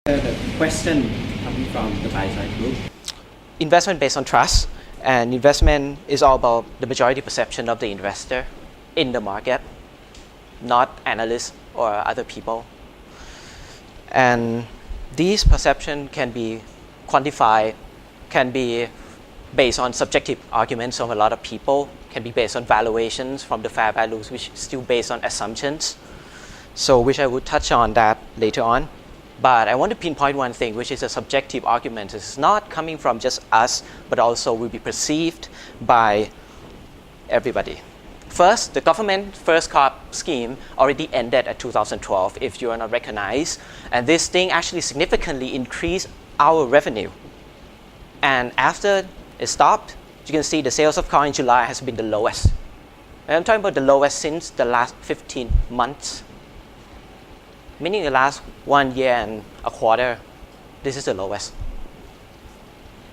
The question coming from the buy side group. Investment based on trust, and investment is all about the majority perception of the investor in the market, not analysts or other people. And these perception can be quantified, can be based on subjective arguments of a lot of people, can be based on valuations from the fair values, which is still based on assumptions. So which I would touch on that later on. But I want to pinpoint one thing, which is a subjective argument. It's not coming from just us, but also will be perceived by everybody. First, the government first crop scheme already ended at 2012, if you are not recognized. And this thing actually significantly increased our revenue. And after it stopped, you can see the sales of car in July has been the lowest. And I'm talking about the lowest since the last 15 months. Meaning the last 1 year and a quarter, this is the lowest.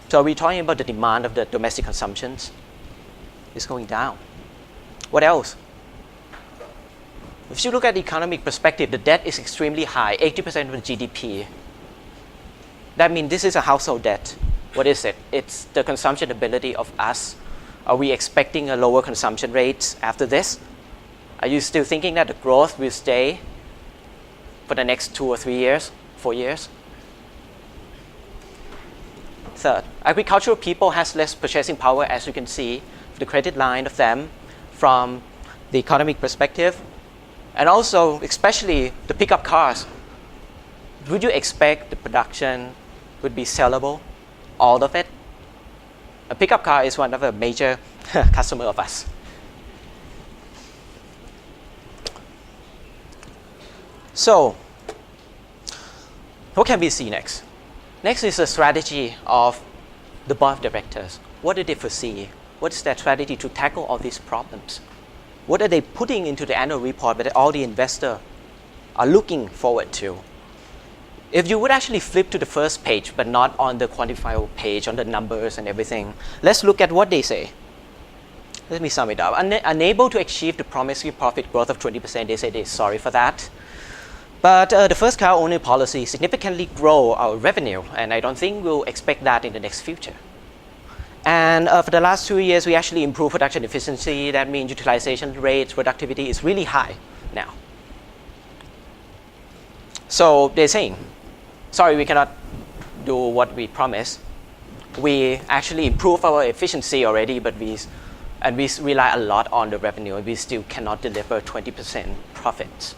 So we're talking about the demand of the domestic consumptions. It's going down. What else? If you look at the economic perspective, the debt is extremely high, 80% of the GDP. That means this is a household debt. What is it? It's the consumption ability of us. Are we expecting a lower consumption rate after this? Are you still thinking that the growth will stay for the next 2 or 3 years, 4 years? Third, agricultural people has less purchasing power, as you can see, the credit line of them from the economic perspective. And also, especially the pickup cars. Would you expect the production would be sellable, all of it? A pickup car is one of the major customer of us. So, what can we see next? Next is the strategy of the board of directors. What did they foresee? What is their strategy to tackle all these problems? What are they putting into the annual report that all the investors are looking forward to? If you would actually flip to the first page, but not on the quantifiable page, on the numbers and everything, let's look at what they say. Let me sum it up. Unable to achieve the promised profit growth of 20%, they say they're sorry for that. But the first car owner policy significantly grow our revenue, and I don't think we'll expect that in the next future. And for the last 2 years, we actually improved production efficiency. That means utilization rates, productivity is really high now. So they're saying, sorry, we cannot do what we promised. We actually improve our efficiency already, but we rely a lot on the revenue, and we still cannot deliver 20% profits.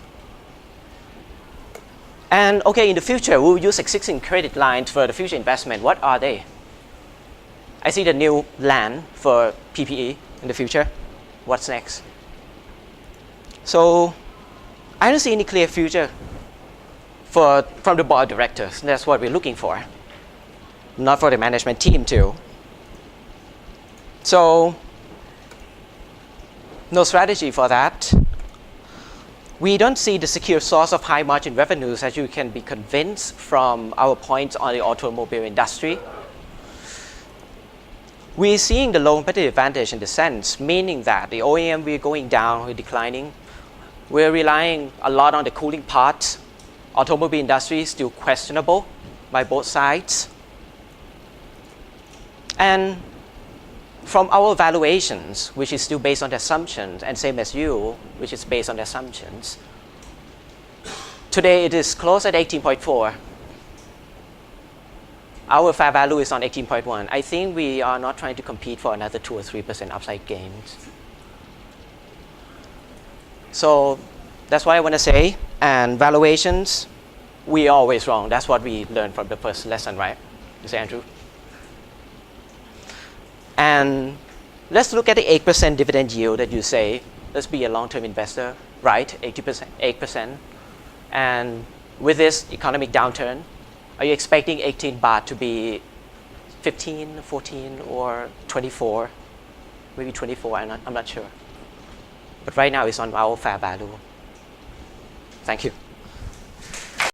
And okay, in the future, we'll use existing credit lines for the future investment. What are they? I see the new land for PPE in the future. What's next? So I don't see any clear future from the board of directors. That's what we're looking for. Not for the management team too. So no strategy for that. We don't see the secure source of high margin revenues, as you can be convinced from our points on the automobile industry. We're seeing the low competitive advantage in the sense, meaning that the OEM, we're going down, we're declining. We're relying a lot on the cooling parts. Automobile industry is still questionable by both sides. And from our valuations, which is still based on the assumptions, and same as you, which is based on the assumptions, today it is closed at 18.4. Our fair value is on 18.1. I think we are not trying to compete for another 2 or 3% upside gains. So that's what I want to say. And valuations, we are always wrong. That's what we learned from the first lesson, right? Mr. Andrew? And let's look at the 8% dividend yield that you say. Let's be a long-term investor, right? 8%. And with this economic downturn, are you expecting 18 baht to be 15, 14, or 24? Maybe 24, I'm not sure. But right now it's on our fair value. Thank you.